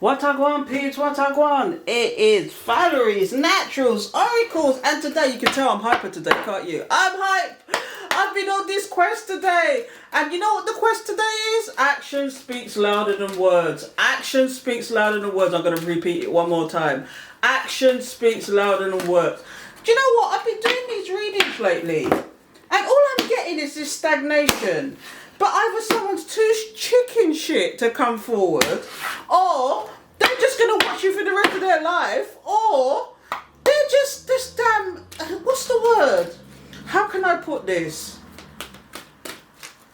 What I want, peeps, what I want. It is Valerie's Naturals Oracles, and today you can tell I'm hyper today, can't you? I'm hype. I've been on this quest today, and you know what the quest today is? Action speaks louder than words. Action speaks louder than words. I'm going to repeat it one more time. Action speaks louder than words. Do you know what? I've been doing these readings lately, and all I'm getting is this stagnation. But either someone's too chicken shit to come forward, or they're just going to watch you for the rest of their life, or they're just this damn, what's the word? How can I put this?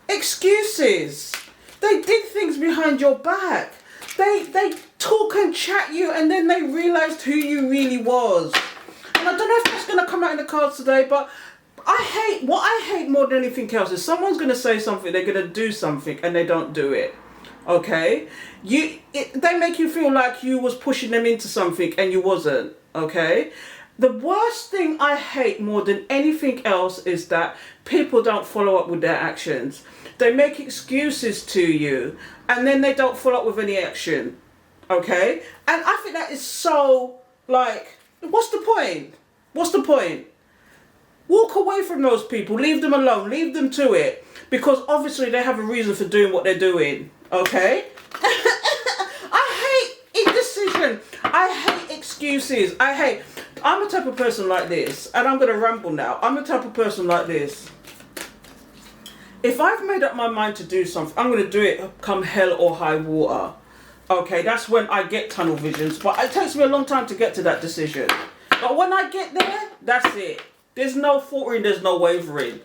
Excuses. They did things behind your back. They talk and chat you, and then they realised who you really was. And I don't know if that's going to come out in the cards today, but what I hate more than anything else is someone's going to say something, they're going to do something, and they don't do it. Okay? They make you feel like you was pushing them into something and you wasn't. Okay? The worst thing I hate more than anything else is that people don't follow up with their actions. They make excuses to you, and then they don't follow up with any action. Okay? And I think that is so, like, what's the point? What's the point? Walk away from those people. Leave them alone. Leave them to it. Because obviously they have a reason for doing what they're doing. Okay? I hate indecision. I hate excuses. I'm a type of person like this. And I'm going to ramble now. I'm a type of person like this. If I've made up my mind to do something, I'm going to do it come hell or high water. Okay? That's when I get tunnel visions. But it takes me a long time to get to that decision. But when I get there, that's it. There's no faltering, there's no wavering.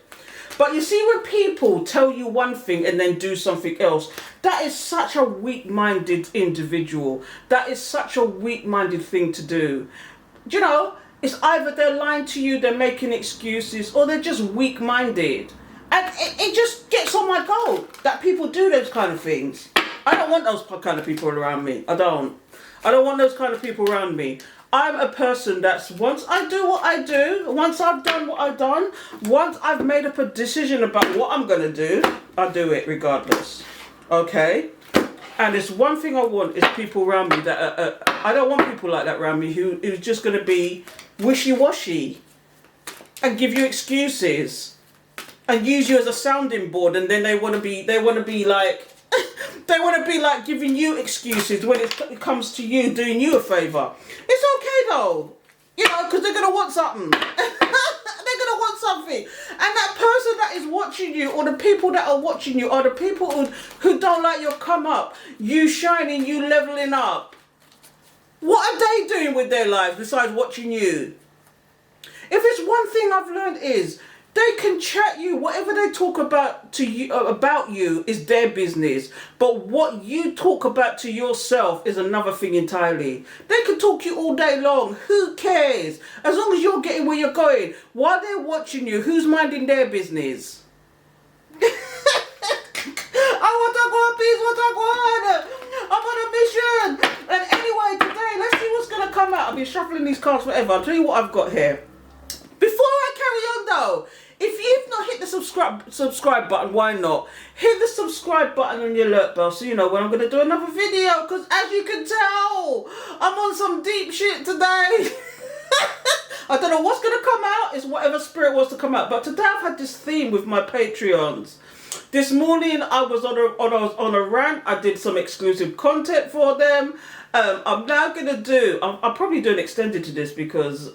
But you see, when people tell you one thing and then do something else, that is such a weak-minded individual. That is such a weak-minded thing to do. You know, it's either they're lying to you, they're making excuses, or they're just weak-minded. And it just gets on my goat that people do those kind of things. I don't want those kind of people around me. I don't want those kind of people around me. I'm a person that's, once I do what I do, once I've done what I've done, once I've made up a decision about what I'm going to do, I do it regardless. Okay? And it's one thing I want is people around me that, I don't want people like that around me who's just going to be wishy-washy and give you excuses and use you as a sounding board, and then they want to be like, they want to be like giving you excuses when it comes to you doing you a favour. It's okay though, you know, because they're going to want something. They're going to want something. And that person that is watching you, or the people that are watching you, are the people who don't like your come up, you shining, you levelling up. What are they doing with their lives besides watching you? If it's one thing I've learned is, they can chat you, whatever they talk about to you about you is their business. But what you talk about to yourself is another thing entirely. They can talk you all day long. Who cares? As long as you're getting where you're going. While they're watching you, who's minding their business? I'm on a mission. And anyway, today, let's see what's going to come out. I've been shuffling these cards forever. I'll tell you what I've got here. Before I carry on though, if you've not hit the subscribe button, why not? Hit the subscribe button and your alert bell so you know when I'm going to do another video. Because as you can tell, I'm on some deep shit today. I don't know what's going to come out. It's whatever spirit wants to come out. But today I've had this theme with my Patreons. This morning I was on a rant. I did some exclusive content for them. I'm now going to do, I'll probably do an extended to this because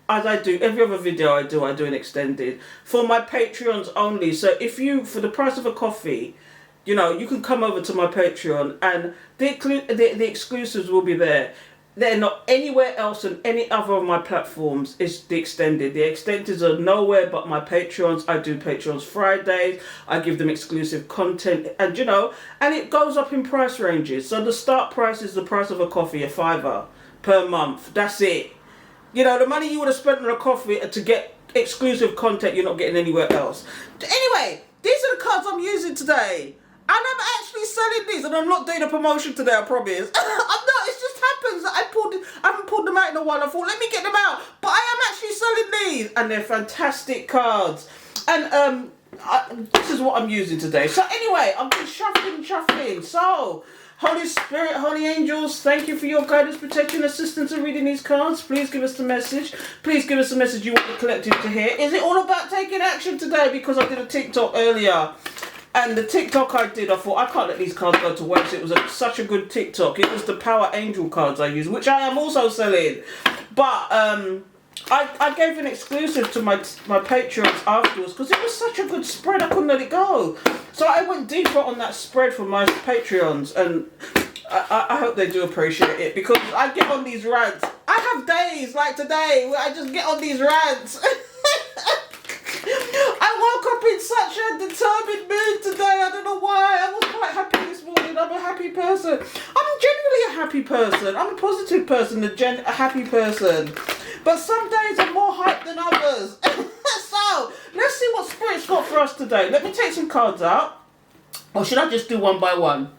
as I do every other video I do an extended for my Patreons only. So if you, for the price of a coffee, you know, you can come over to my Patreon and the exclusives will be there. They're not anywhere else on any other of my platforms. It's the extended. The extendeds are nowhere but my Patreons. I do Patreons Fridays. I give them exclusive content, and you know, and it goes up in price ranges. So the start price is the price of a coffee, $5 per month. That's it. You know, the money you would have spent on a coffee to get exclusive content you're not getting anywhere else. Anyway, these are the cards I'm using today. And I'm actually selling these, and I'm not doing a promotion today, I promise. I'm not, it just happens that I haven't pulled them out in a while. I thought, let me get them out. But I am actually selling these, and they're fantastic cards. And this is what I'm using today. So anyway, I'm just shuffling. So, Holy Spirit, holy angels, thank you for your guidance, protection, assistance in reading these cards. Please give us the message. Please give us the message you want the collective to hear. Is it all about taking action today? Because I did a TikTok earlier. And the TikTok I did, I thought, I can't let these cards go to waste. It was such a good TikTok. It was the Power Angel cards I used, which I am also selling. But I gave an exclusive to my Patreons afterwards because it was such a good spread. I couldn't let it go. So I went deeper on that spread for my Patreons, and I hope they do appreciate it, because I get on these rants. I have days like today where I just get on these rants. I woke up in such a determined mood today. I don't know why. I was quite happy this morning. I'm a happy person. I'm generally a happy person. I'm a positive person, a happy person. But some days are more hype than others. So, let's see what Spirit's got for us today. Let me take some cards out. Or should I just do one by one?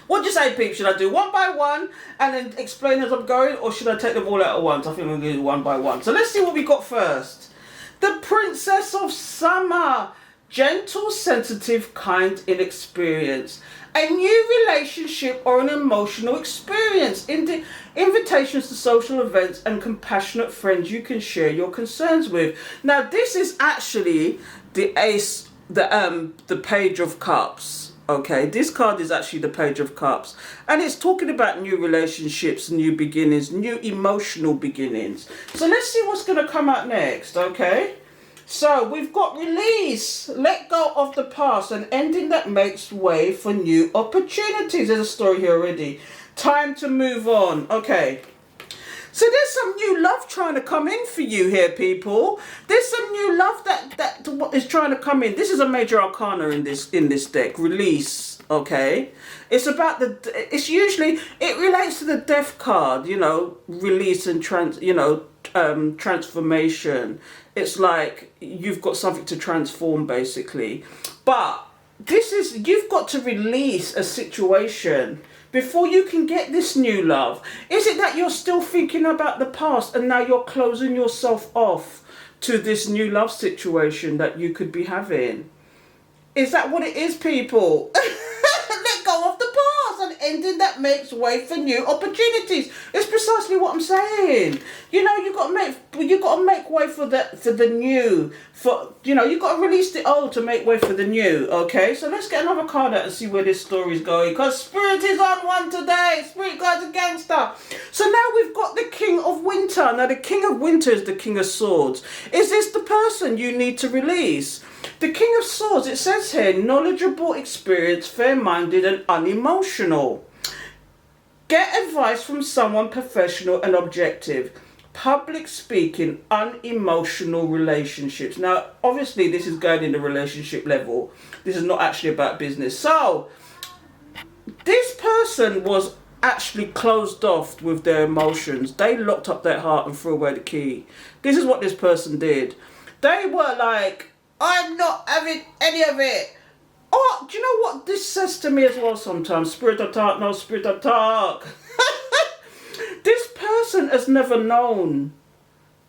What do you say, peeps? Should I do one by one and then explain as I'm going? Or should I take them all out at once? I think we're going to do one by one. So let's see what we got first. The Princess of Summer. Gentle, sensitive, kind, inexperienced. A new relationship or an emotional experience. Invitations to social events and compassionate friends you can share your concerns with. Now, this is actually the Ace, the Page of Cups. Okay, this card is actually the Page of Cups. And it's talking about new relationships, new beginnings, new emotional beginnings. So let's see what's going to come out next, okay? So we've got release, let go of the past, an ending that makes way for new opportunities. There's a story here already. Time to move on. Okay. So there's some new love trying to come in for you here, people. There's some new love that is trying to come in. This is a major arcana in this deck. Release. Okay. It's about it relates to the Death card, you know, release and transformation. It's like you've got something to transform, basically. But you've got to release a situation before you can get this new love. Is it that you're still thinking about the past and now you're closing yourself off to this new love situation that you could be having? Is that what it is, people? Let go of the past, an ending that makes way for new opportunities. It's precisely what I'm saying. You know, you got to make way for the new. You got to release the old to make way for the new. Okay, so let's get another card out and see where this story is going. Because Spirit is on one today. Spirit Guide's a gangster. So now we've got the King of Winter. Now the King of Winter is the King of Swords. Is this the person you need to release? The King of Swords, it says here, knowledgeable, experienced, fair-minded and unemotional. Get advice from someone professional and objective. Public speaking, unemotional relationships. Now, obviously, this is going in the relationship level. This is not actually about business. So, this person was actually closed off with their emotions. They locked up their heart and threw away the key. This is what this person did. They were like, I'm not having any of it. Oh, do you know what this says to me as well sometimes? Spirit of talk, no spirit of talk. This person has never known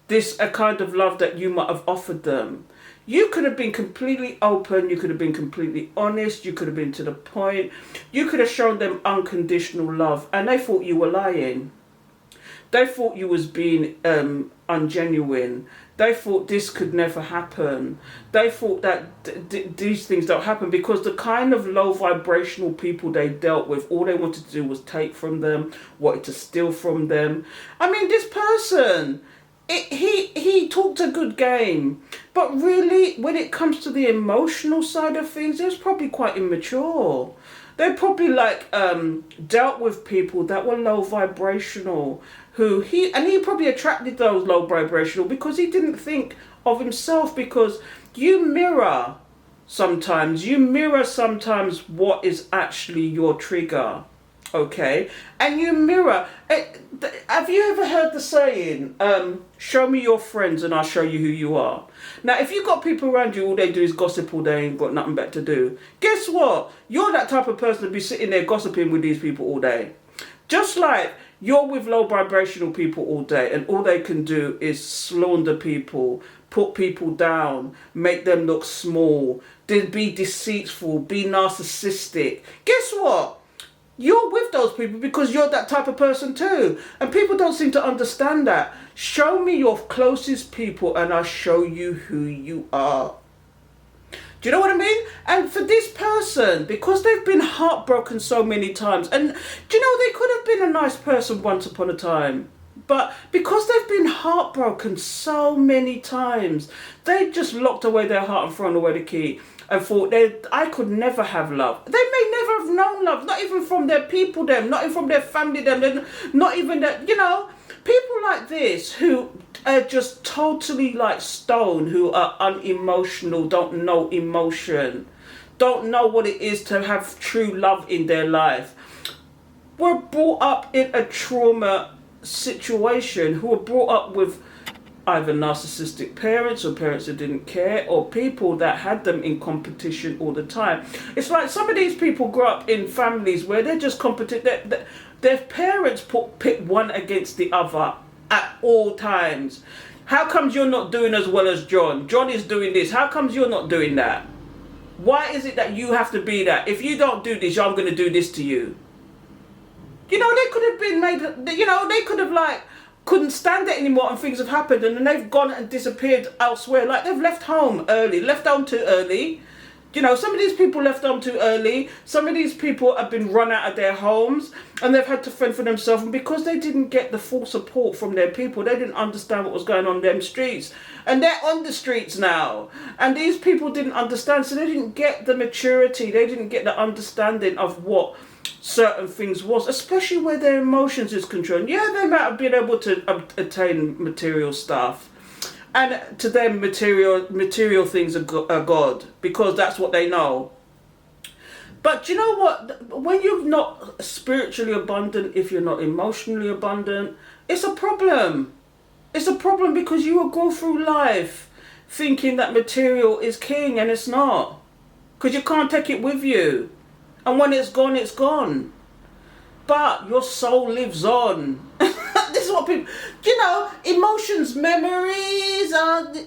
a kind of love that you might have offered them. You could have been completely open. You could have been completely honest. You could have been to the point. You could have shown them unconditional love. And they thought you were lying. They thought you was being ungenuine. They thought this could never happen. They thought that these things don't happen because the kind of low vibrational people they dealt with, all they wanted to do was take from them, wanted to steal from them. I mean, this person, he talked a good game. But really, when it comes to the emotional side of things, it was probably quite immature. They probably dealt with people that were low vibrational, he probably attracted those low vibrational because he didn't think of himself, because you mirror sometimes what is actually your trigger, okay? And you mirror. Have you ever heard the saying, show me your friends and I'll show you who you are? Now, if you've got people around you, all they do is gossip all day and got nothing better to do, guess what? You're that type of person to be sitting there gossiping with these people all day. Just like you're with low vibrational people all day and all they can do is slander people, put people down, make them look small, be deceitful, be narcissistic. Guess what? You're with those people because you're that type of person too. And people don't seem to understand that. Show me your closest people and I'll show you who you are. Do you know what I mean? And for this person, because they've been heartbroken so many times, and do you know, they could have been a nice person once upon a time, but because they've been heartbroken so many times, they just locked away their heart and thrown away the key and thought, I could never have love. They may never have known love, not even from their people, them, not even from their family, them, not even that, you know, people like this who are just totally like stone, who are unemotional, don't know emotion, don't know what it is to have true love in their life, were brought up in a trauma situation, who were brought up with either narcissistic parents or parents that didn't care, or people that had them in competition all the time. It's like some of these people grew up in families where they're just competitive. Their parents pit one against the other at all times. How comes you're not doing as well as John? John is doing this. How comes you're not doing that? Why is it that you have to be that? If you don't do this, I'm going to do this to you. You know, they could have been made, you know, they could have like, couldn't stand it anymore and things have happened and then they've gone and disappeared elsewhere. Like they've left home early, left home too early. You know, some of these people left home too early. Some of these people have been run out of their homes and they've had to fend for themselves. And because they didn't get the full support from their people, they didn't understand what was going on in them streets. And they're on the streets now. And these people didn't understand. So they didn't get the maturity. They didn't get the understanding of what certain things was, especially where their emotions is concerned. Yeah, they might have been able to attain material stuff, and to them material things are God, because that's what they know. But you know what, when you're not spiritually abundant, if you're not emotionally abundant, it's a problem. It's a problem, because you will go through life thinking that material is king, and it's not, because you can't take it with you. And when it's gone, it's gone. But your soul lives on. This is what people, you know, emotions, memories are, no,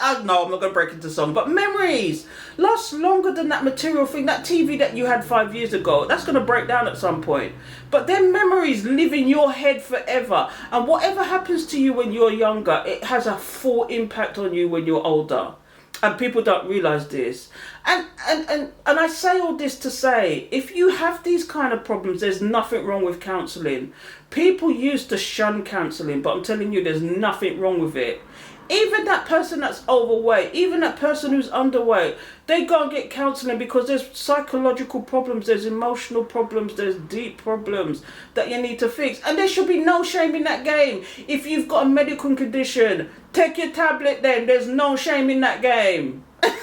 I'm not going to break into song, but memories last longer than that material thing. That TV that you had 5 years ago, that's going to break down at some point. But then memories live in your head forever. And whatever happens to you when you're younger, it has a full impact on you when you're older. And people don't realise this. And I say all this to say, if you have these kind of problems, there's nothing wrong with counselling. People used to shun counselling, but I'm telling you, there's nothing wrong with it. Even that person that's overweight, even that person who's underweight, they go and get counselling because there's psychological problems, there's emotional problems, there's deep problems that you need to fix. And there should be no shame in that game. If you've got a medical condition, take your tablet then. There's no shame in that game. There's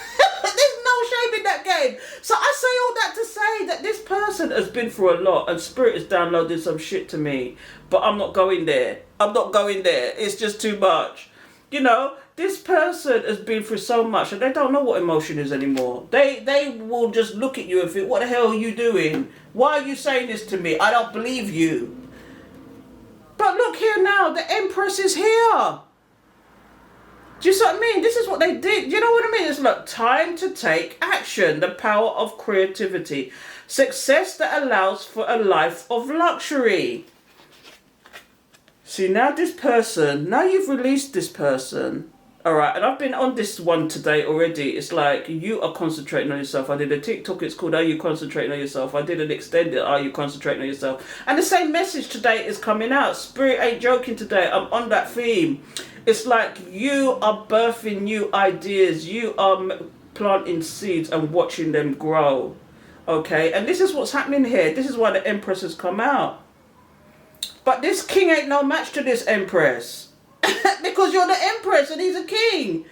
no shame in that game. So I say all that to say that this person has been through a lot and Spirit is downloading some shit to me. But I'm not going there. I'm not going there. It's just too much. You know, this person has been through so much and they don't know what emotion is anymore. They will just look at you and think, what the hell are you doing? Why are you saying this to me? I don't believe you. But look here now, the Empress is here. Do you see what I mean? This is what they did. You know what I mean? It's like time to take action. The power of creativity. Success that allows for a life of luxury. See, now this person, now you've released this person, all right, and I've been on this one today already. It's like, you are concentrating on yourself. I did a TikTok, it's called, Are You Concentrating on Yourself? I did an extended, Are You Concentrating on Yourself? And the same message today is coming out. Spirit ain't joking today. I'm on that theme. It's like you are birthing new ideas. You are planting seeds and watching them grow, okay? And this is what's happening here. This is why the Empress has come out. But this king ain't no match to this Empress. Because you're the Empress and he's a king.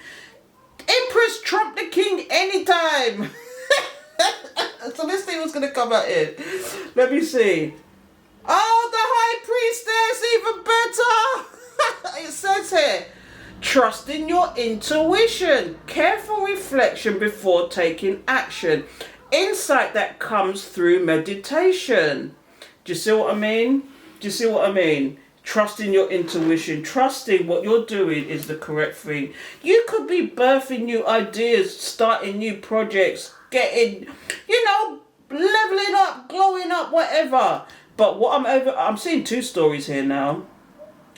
Empress trump the king anytime. So let's see what's going to come out here. Let me see. Oh, the High Priestess, even better. It says here, trust in your intuition. Careful reflection before taking action. Insight that comes through meditation. Do you see what I mean? Do you see what I mean? Trusting your intuition, trusting what you're doing is the correct thing. You could be birthing new ideas, starting new projects, getting, you know, leveling up, glowing up, whatever. But what I'm seeing two stories here now.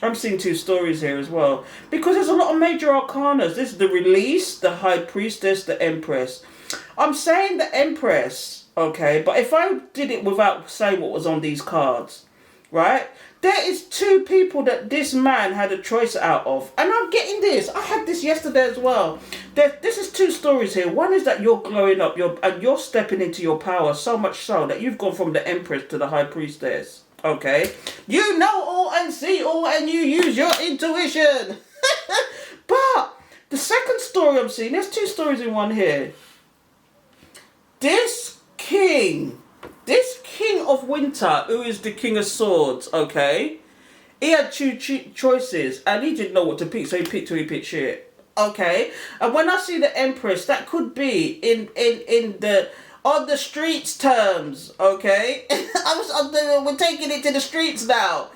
I'm seeing two stories here as well. Because there's a lot of major arcanas. This is the Release, the High Priestess, the Empress. I'm saying the Empress, okay? But if I did it without saying what was on these cards, right? There is two people that this man had a choice out of. And I'm getting this. I had this yesterday as well. This is two stories here. One is that you're glowing up and you're stepping into your power so much so that you've gone from the Empress to the High Priestess. Okay, you know all and see all and you use your intuition. But the second story I'm seeing, there's two stories in one here. This king of winter, who is the King of Swords, okay, he had two choices and he didn't know what to pick, so he picked shit. Okay, and when I see the Empress, that could be in the on the streets terms, okay? We're taking it to the streets now.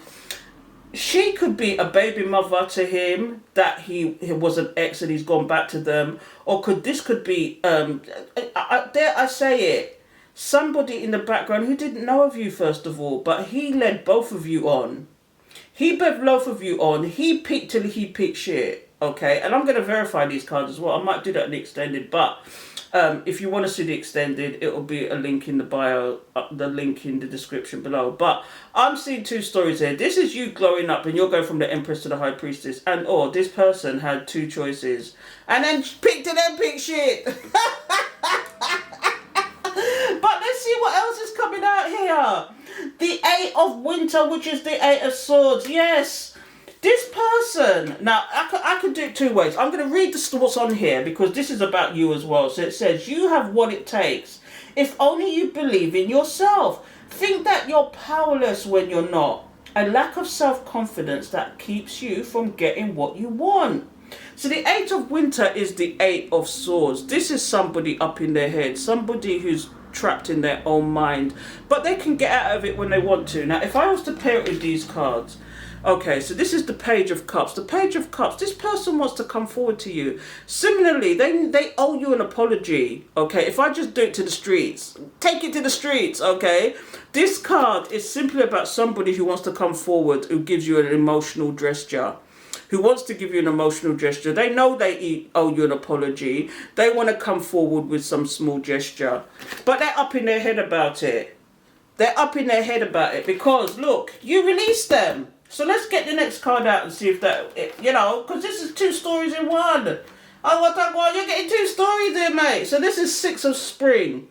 She could be a baby mother to him, that he was an ex and he's gone back to them. Or this could be, dare I say it, somebody in the background who didn't know of you first of all, but he led both of you on. He led both of you on. He picked till he picked shit, okay? And I'm going to verify these cards as well. I might do that in the extended, but... if you want to see the extended, it will be a link in the bio, the link in the description below. But I'm seeing two stories here. This is you glowing up and you're going from the Empress to the High Priestess. And this person had two choices. And then picked and then picked shit. But let's see what else is coming out here. The Eight of Winter, which is the Eight of Swords. Yes. This person, now I could do it two ways. I'm going to read what's on here because this is about you as well. So it says, you have what it takes. If only you believe in yourself. Think that you're powerless when you're not. A lack of self-confidence that keeps you from getting what you want. So the Eight of Winter is the Eight of Swords. This is somebody up in their head. Somebody who's trapped in their own mind. But they can get out of it when they want to. Now, if I was to pair it with these cards... Okay, so this is the Page of Cups. The Page of Cups, this person wants to come forward to you. Similarly, they owe you an apology, okay? If I just do it to the streets, take it to the streets, okay? This card is simply about somebody who wants to come forward, who gives you an emotional gesture, who wants to give you an emotional gesture. They know they owe you an apology. They want to come forward with some small gesture, but they're up in their head about it. They're up in their head about it because, look, you released them. So let's get the next card out and see if that, because this is two stories in one. Oh, you're getting two stories there, mate. So this is Six of Spring.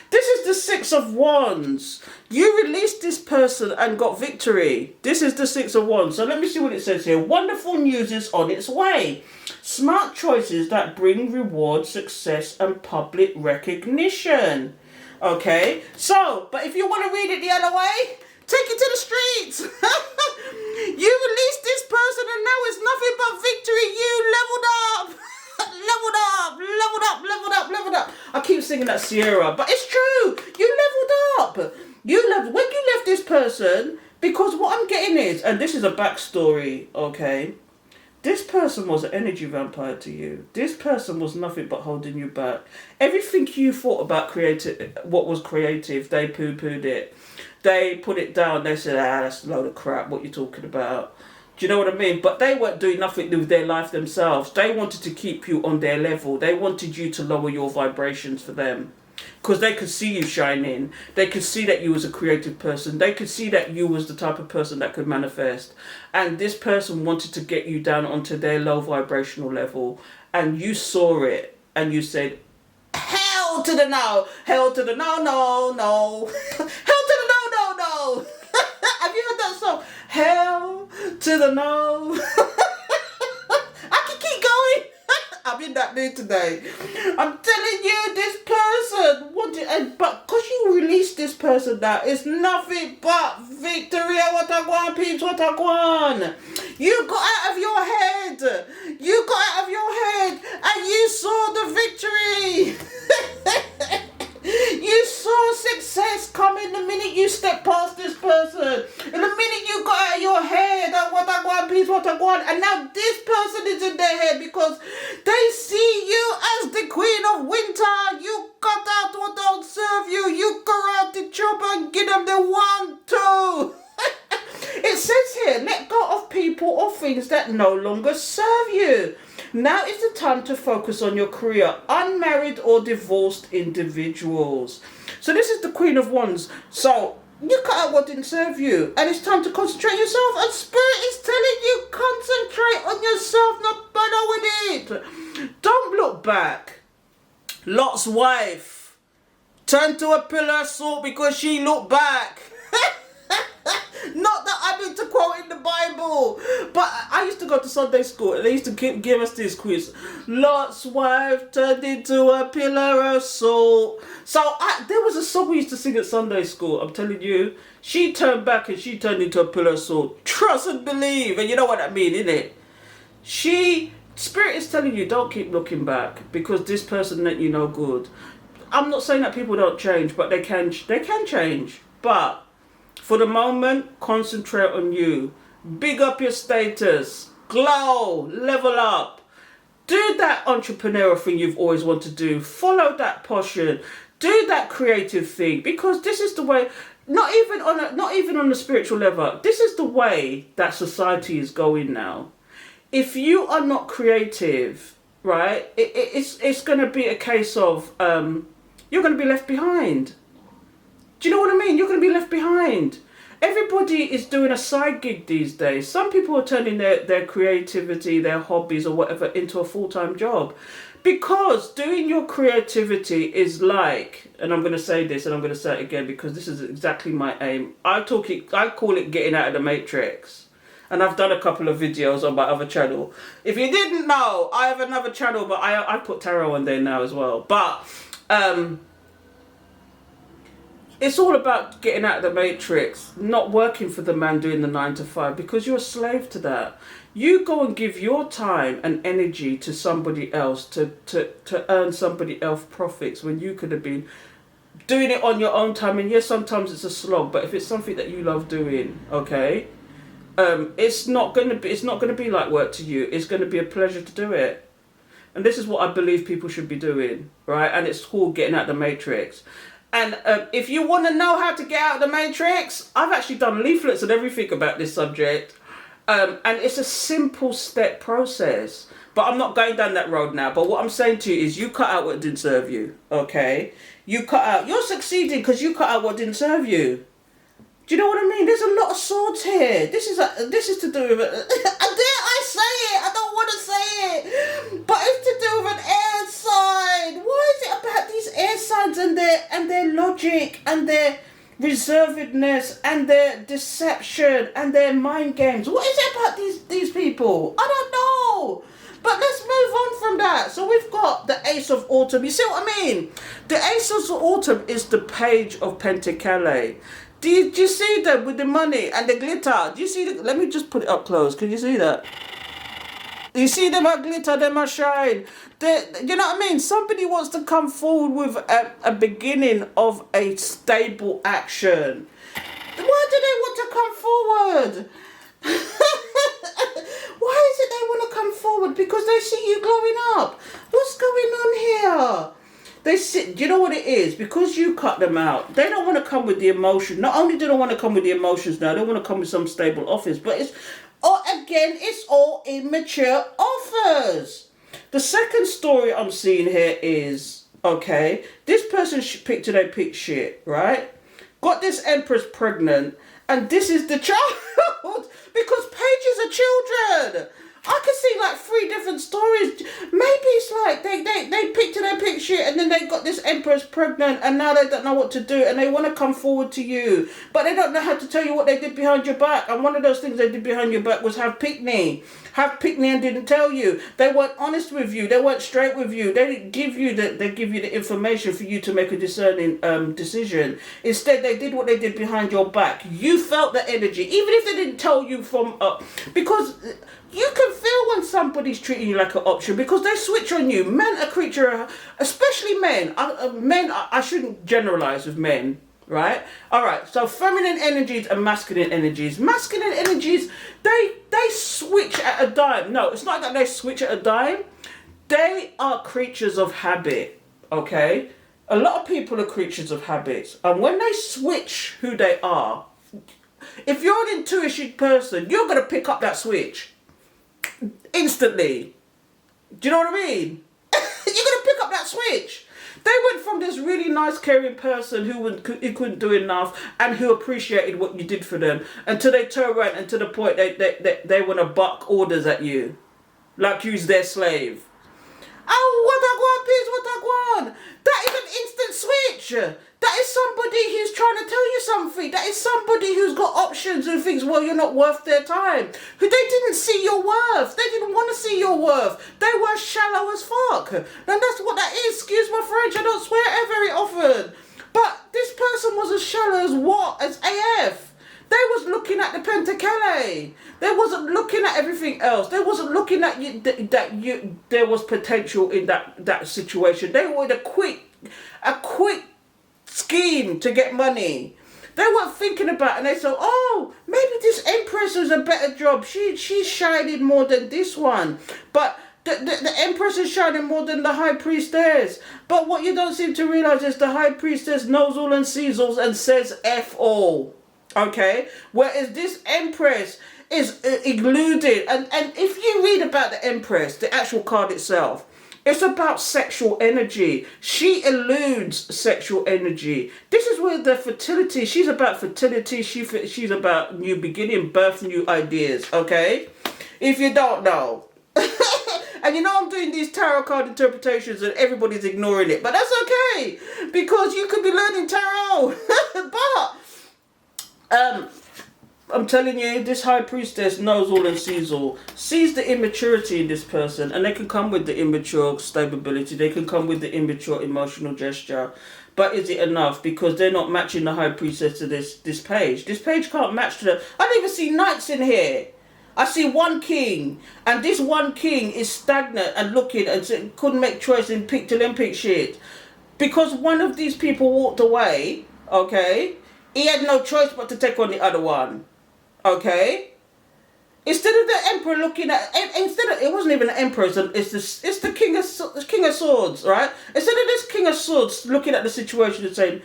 This is the Six of Wands. You released this person and got victory. This is the Six of Wands. So let me see what it says here. Wonderful news is on its way. Smart choices that bring reward, success, and public recognition. Okay, so, but if you want to read it the other way, take it to the streets. You released this person and now it's nothing but victory. You leveled up. Leveled up, leveled up, leveled up, leveled up. I keep singing that Sierra, but it's true. You leveled up. When you left this person, because what I'm getting is, and this is a backstory, okay? This person was an energy vampire to you. This person was nothing but holding you back. Everything you thought about what was creative, they poo-pooed it. They put it down. They said, that's a load of crap. What you talking about? Do you know what I mean? But they weren't doing nothing with their life themselves. They wanted to keep you on their level. They wanted you to lower your vibrations for them. Because they could see you shining. They could see that you was a creative person. They could see that you was the type of person that could manifest. And this person wanted to get you down onto their low vibrational level. And you saw it. And you said, hell to the no. Hell to the no, no, no. Hell to the no, no, no. Have you heard that song? Hell to the no. I can keep going. I'm in that mood today. I'm telling you, this person wanted, but because you released this person now, it's nothing but victory. What I want, peeps, what I want. You got out of your head. You got out of your head and you saw the victory. You saw success coming the minute you stepped past this person. And the minute you got out of your head, what I want, peace, what I want. And now this person is in their head because they see you as the Queen of Winter. You cut out what don't serve you. You cut people or things that no longer serve you. Now is the time to focus on your career. Unmarried or divorced individuals. So this is the Queen of Wands. So you cut out what didn't serve you, and it's time to concentrate yourself. And Spirit is telling you, concentrate on yourself, not bother with it. Don't look back. Lot's wife turned to a pillar of salt because she looked back. Not that I'm into quoting the Bible, but I used to go to Sunday school and they used to give us this quiz. Lot's wife turned into a pillar of salt. So there was a song we used to sing at Sunday school. I'm telling you, she turned back and she turned into a pillar of salt. Trust and believe, and you know what I mean, innit? Spirit is telling you, don't keep looking back because this person meant you no good. I'm not saying that people don't change, but they can change. But for the moment, concentrate on you. Big up your status. Glow. Level up. Do that entrepreneurial thing you've always wanted to do. Follow that passion. Do that creative thing. Because this is the way, not even on the spiritual level, this is the way that society is going now. If you are not creative, right, it's going to be a case of you're going to be left behind. Do you know what I mean? You're going to be left behind. Everybody is doing a side gig these days. Some people are turning their creativity, their hobbies or whatever into a full-time job. Because doing your creativity is like, and I'm going to say this and I'm going to say it again because this is exactly my aim. I call it getting out of the matrix. And I've done a couple of videos on my other channel. If you didn't know, I have another channel, but I put tarot on there now as well. But it's all about getting out of the matrix, not working for the man doing the 9 to 5 because you're a slave to that. You go and give your time and energy to somebody else to earn somebody else profits when you could have been doing it on your own time. And yes, sometimes it's a slog, but if it's something that you love doing, okay, it's not going to be like work to you. It's going to be a pleasure to do it. And this is what I believe people should be doing, right? And it's called getting out of the matrix. And if you want to know how to get out of the matrix, I've actually done leaflets and everything about this subject. And it's a simple step process. But I'm not going down that road now. But what I'm saying to you is you cut out what didn't serve you, okay? You cut out. You're succeeding because you cut out what didn't serve you. Do you know what I mean? There's a lot of swords here. This is to do with it. Dare I say it? I don't want to say it. But it's to do with an air sign. Why is it about these air signs and their logic and their reservedness and their deception and their mind games? What is it about these people? I don't know. But let's move on from that. So we've got the Ace of Autumn. You see what I mean? The Ace of Autumn is the Page of Pentacles. Do you see that with the money and the glitter? Do you see let me just put it up close. Can you see that? You see them are glitter, them are shine. You know what I mean? Somebody wants to come forward with a beginning of a stable action. Why do they want to come forward? Why is it they want to come forward? Because they see you glowing up. What's going on here? They sit. Do you know what it is? Because you cut them out. They don't want to come with the emotion. Not only do they want to come with the emotions now, they want to come with some stable offers. But it's all immature offers. The second story I'm seeing here is, okay, this person picked today picked shit, right? Got this empress pregnant, and this is the child because pages are children. I can see like 3 different stories. Maybe it's like they picked their pick shit and then they got this empress pregnant and now they don't know what to do and they want to come forward to you. But they don't know how to tell you what they did behind your back. And one of those things they did behind your back was have pickney and didn't tell you. They weren't honest with you. They weren't straight with you. They didn't give you the information for you to make a discerning decision. Instead, they did what they did behind your back. You felt the energy, even if they didn't tell you from because you can feel when somebody's treating you like an option because they switch on you. Men are creature, especially men. I shouldn't generalize with men, right? All right. So feminine energies and masculine energies. Masculine energies, they switch at a dime. No, it's not that they switch at a dime. They are creatures of habit. Okay. A lot of people are creatures of habits, and when they switch who they are, if you're an intuitive person, you're going to pick up that switch instantly. Do you know what I mean? You're going to pick up that switch. They went from this really nice, caring person who couldn't do enough and who appreciated what you did for them, until they turn around and to the point they want to buck orders at you, like you's their slave. Oh, what I want, please, what I want. That is an instant switch. That is somebody who's trying to tell you something. That is somebody who's got options and thinks, well, you're not worth their time. Who they didn't see your worth. They didn't want to see your worth. They were shallow as fuck. And that's what that is. Excuse my French, I don't swear it very often. But this person was as shallow as what? As AF. They was looking at the Pentacale. They wasn't looking at everything else. They wasn't looking at there was potential in that situation. They wanted a quick scheme to get money. They weren't thinking about it, and they said, oh, maybe this Empress is a better job. She's shining more than this one. But the Empress is shining more than the High Priestess. But what you don't seem to realize is the High Priestess knows all and sees all and says F all. Okay, whereas this Empress is eluded, and if you read about the Empress, the actual card itself, it's about sexual energy. She eludes sexual energy. This is where the fertility, she's about fertility, she's about new beginning, birth, new ideas, okay? If you don't know. And you know I'm doing these tarot card interpretations and everybody's ignoring it, but that's okay, because you could be learning tarot. But I'm telling you, this High Priestess knows all and sees all. Sees the immaturity in this person, and they can come with the immature stability. They can come with the immature emotional gesture. But is it enough? Because they're not matching the High Priestess to this page. This page can't match to the... I don't even see knights in here. I see one king, and this one king is stagnant and looking and couldn't make choice in Olympic shit. Because one of these people walked away, okay? He had no choice but to take on the other one. Okay? Instead of the Emperor looking at... it wasn't even the Emperor, it's the King of Swords, right? Instead of this King of Swords looking at the situation and saying,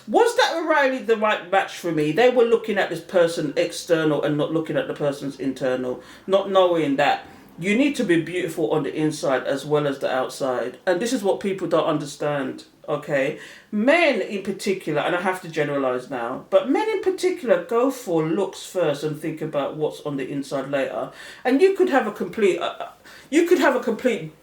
was that really the right match for me? They were looking at this person external and not looking at the person's internal. Not knowing that you need to be beautiful on the inside as well as the outside. And this is what people don't understand. Okay, men in particular, and I have to generalize now, but men in particular go for looks first and think about what's on the inside later. And you could have a complete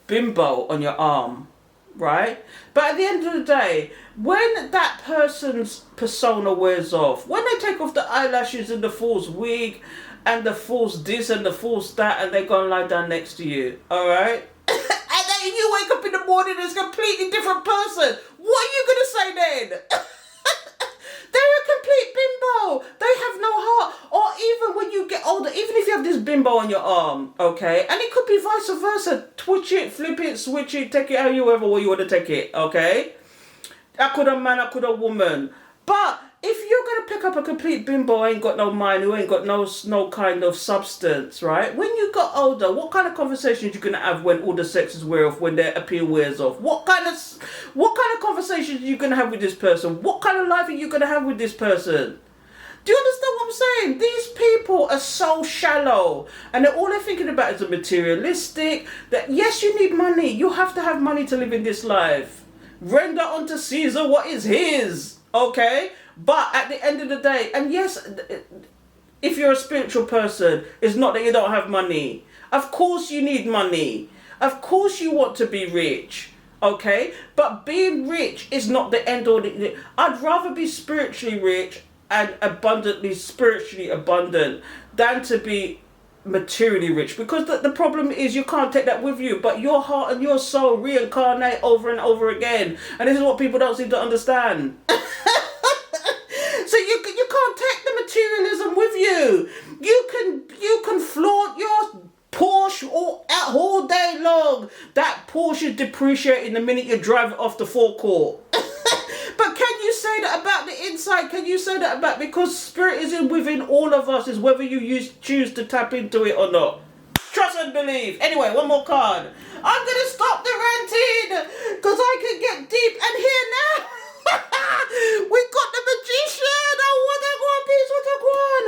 bimbo on your arm, right? But at the end of the day, when that person's persona wears off, when they take off the eyelashes and the false wig and the false this and the false that, and they go and lie down next to you, all right? And then you wake up in the morning and it's a completely different person. What are you going to say then? They're a complete bimbo. They have no heart. Or even when you get older, even if you have this bimbo on your arm, okay? And it could be vice versa. Twitch it, flip it, switch it, take it however way you want to take it, okay? I could a man, I could a woman. But if you're going to pick up a complete bimbo who ain't got no mind, who ain't got no kind of substance, right? When you got older, what kind of conversations you going to have when all the sexes wear off, when their appeal wears off? What kind of conversations are you going to have with this person? What kind of life are you going to have with this person? Do you understand what I'm saying? These people are so shallow, and all they're thinking about is the materialistic, that yes, you need money. You have to have money to live in this life. Render unto Caesar what is his, okay? But at the end of the day, and yes, if you're a spiritual person, it's not that you don't have money. Of course you need money. Of course you want to be rich, okay? But being rich is not the end all. I'd rather be spiritually rich and spiritually abundant than to be materially rich, because the problem is you can't take that with you, but your heart and your soul reincarnate over and over again, and this is what people don't seem to understand. So you can't take the materialism with you. You can flaunt your Porsche all day long. That Porsche is depreciating the minute you drive it off the forecourt. But can you say that about the inside? Can you say that about, because spirit is within all of us, is whether you choose to tap into it or not. Trust and believe. Anyway, one more card. I'm going to stop the ranting because I can get deep, and here now we got the magician. Oh, what a one piece, what a one.